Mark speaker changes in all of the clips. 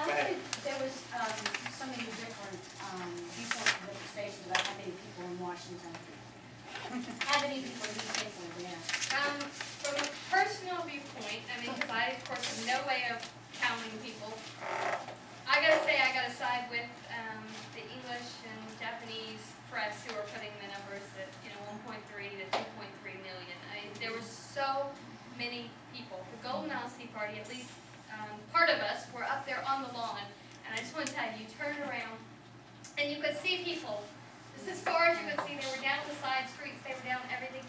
Speaker 1: think there was so many different viewpoints from different stations about how many people in Washington. How many people do you think were there?
Speaker 2: From a personal viewpoint, I mean, because I, of course, have no way of counting people. I gotta say, I gotta side with the English and Japanese press who are putting the numbers at 1.3 to 2.3 million. I mean, there were so many people. The Golden Sea Party, at least part of us, were up there on the lawn, and I just want to tell you, you turn around and you could see people. Just as far as you could see, they were down the side streets, they were down everything.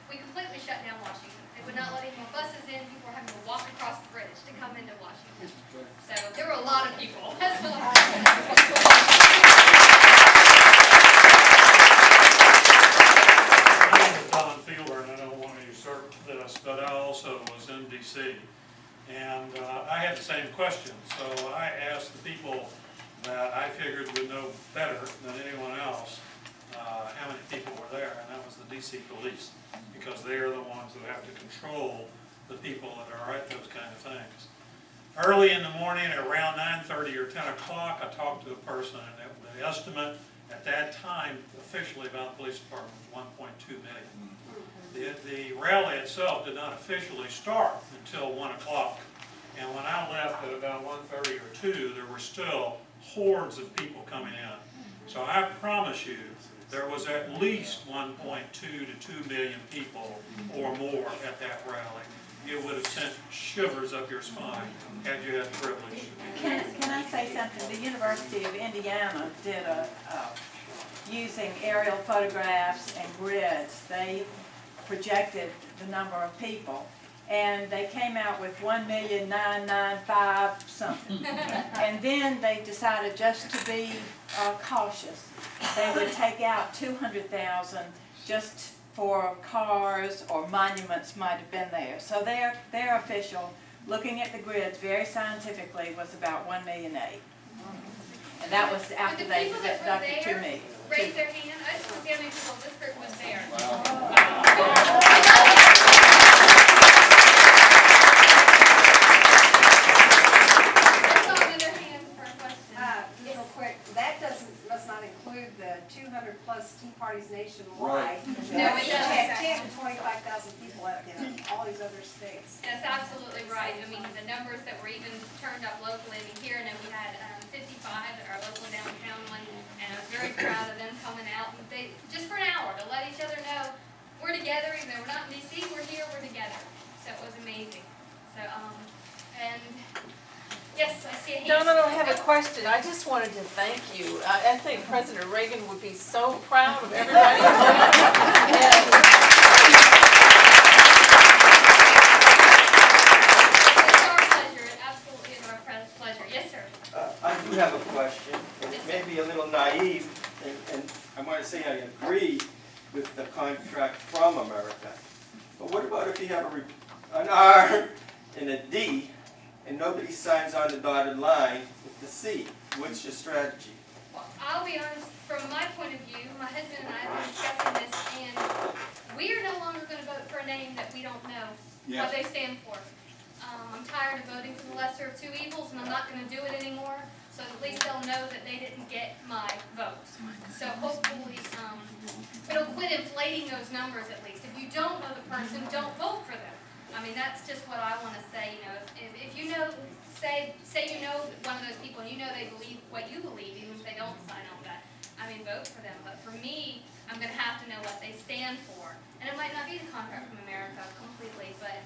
Speaker 2: We completely shut down Washington. They would not let any more buses in. People were having to walk across the bridge to come into Washington. So there were a lot of people. That's a lot.
Speaker 3: And I don't want to usurp this, but I also was in D.C. and I had the same question. So I asked the people that I figured would know better than anyone else how many people were there, and that was the D.C. police, because they are the ones who have to control the people that are at those kind of things. Early in the morning, at around 9:30 or 10 o'clock, I talked to a person, and the estimate at that time officially about the police department was 1.2 million. The rally itself did not officially start until 1 o'clock, and when I left at about 1:30 or 2, there were still hordes of people coming in. So I promise you, there was at least 1.2 to 2 million people or more at that rally. It would have sent shivers up your spine had you had the privilege.
Speaker 4: Can I say something? The University of Indiana did using aerial photographs and grids, they projected the number of people, and they came out with 1,995,000 something. And then they decided, just to be cautious, they would take out 200,000 just for cars or monuments might have been there. So their official, looking at the grids very scientifically, was about 1,000,008. And that was after they deducted 2 million.
Speaker 2: Raise their hand. I just want to see how many people this group was there.
Speaker 5: Real quick, that must not include the 200 plus tea parties nationwide.
Speaker 2: No, it doesn't.
Speaker 5: 10 to 25,000 people out in all these other states.
Speaker 2: That's absolutely right. I mean, the numbers that were even turned up locally. I mean, here, and we had 55 at our local downtown one, and I was very proud of them coming out. They just for an hour to let each other know we're together, even though we're not in D.C., we're here, we're together. So it was amazing. So, and yes, I see a hand.
Speaker 6: No, I have a question. I just wanted to thank you. I think President Reagan would be so proud of everybody.
Speaker 7: I do have a question. It may be a little naive, and I want to say I agree with the contract from America. But what about if you have an R and a D, and nobody signs on the dotted line with the C? What's your strategy?
Speaker 2: Well, I'll be honest, from my point of view, my husband and I have been discussing this, and we are no longer going to vote for a name that we don't know what they stand for. I'm tired of voting for the lesser of two evils, and I'm not going to do it anymore, so at least they'll know that they didn't get my vote. So hopefully it'll quit inflating those numbers at least. If you don't know the person, don't vote for them. I mean, that's just what I want to say. You know, if you know, say you know one of those people and you know they believe what you believe, even if they don't sign on that, I mean, vote for them. But for me, I'm going to have to know what they stand for. And it might not be the contract from America completely, but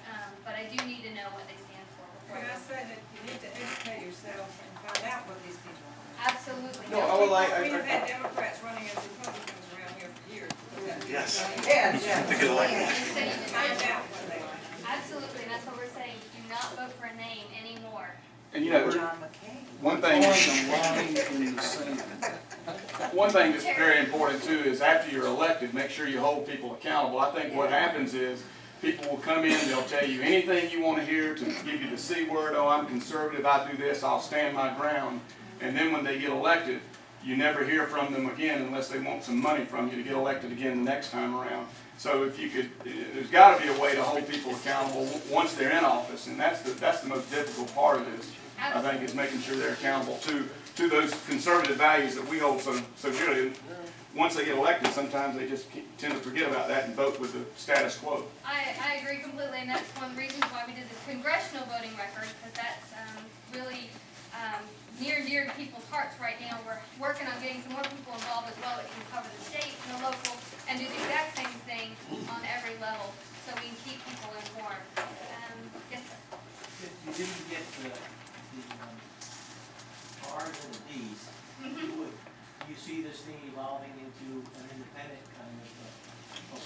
Speaker 2: I do need to know what they stand for.
Speaker 8: Can I say that you need to educate yourself and find out what these people are?
Speaker 2: Absolutely.
Speaker 7: No,
Speaker 8: We have had Democrats running as Republicans around here for years.
Speaker 9: Yes.
Speaker 8: Yes.
Speaker 9: To get elected.
Speaker 8: Find out what they are.
Speaker 2: Absolutely, and that's what we're saying. Do not vote for a name anymore.
Speaker 9: And you know, one thing that's very important too is after you're elected, make sure you hold people accountable. I think what happens is people will come in, they'll tell you anything you want to hear to give you the C word. Oh, I'm conservative, I do this, I'll stand my ground. And then when they get elected, you never hear from them again unless they want some money from you to get elected again the next time around. So if you could, there's got to be a way to hold people accountable once they're in office, and that's the most difficult part of this. I think, is making sure they're accountable to those conservative values that we hold so good. And once they get elected, sometimes they just tend to forget about that and vote with the status quo.
Speaker 2: I agree completely, and that's one of the reasons why we did this congressional voting record, because that's really near and dear to people's hearts right now. We're working on getting some more people involved as well that can cover the state and the local and do the exact same thing on every level, so we can keep people informed. Yes, sir.
Speaker 10: You didn't get the R's and the D's. You see this thing evolving into an independent kind of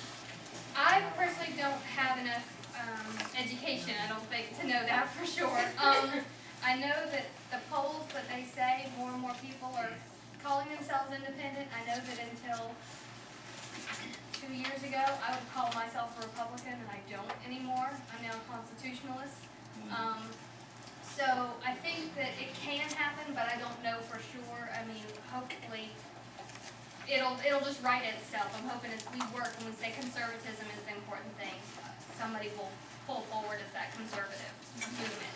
Speaker 2: I personally don't have enough education, I don't think, to know that for sure. I know that the polls that they say more and more people are calling themselves independent. I know that until 2 years ago, I would call myself a Republican, and I don't anymore. I'm now a constitutionalist. So I think that it can happen, but I don't know for sure. I mean, hopefully it'll just right itself. I'm hoping as we work and we say conservatism is the important thing, somebody will pull forward as that conservative movement.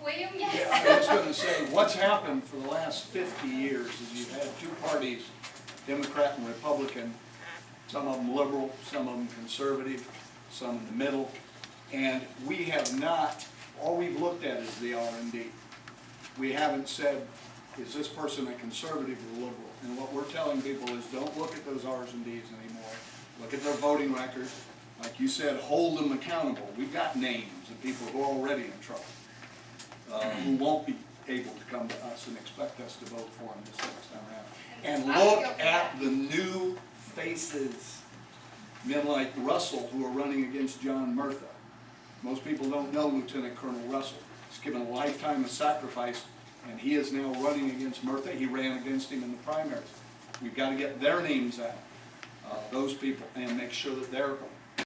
Speaker 2: William, yes?
Speaker 11: Yeah, I was going to say, what's happened for the last 50 years is you've had two parties, Democrat and Republican, some of them liberal, some of them conservative, some in the middle, and we have not, all we've looked at is the R&D. We haven't said, is this person a conservative or liberal? And what we're telling people is don't look at those R's and D's anymore. Look at their voting record. Like you said, hold them accountable. We've got names of people who are already in trouble, who won't be able to come to us and expect us to vote for them this next time around. And look at the new faces, men like Russell who are running against John Murtha. Most people don't know Lieutenant Colonel Russell. He's given a lifetime of sacrifice, and he is now running against Murtha. He ran against him in the primaries. We've got to get their names out, those people, and make sure that they're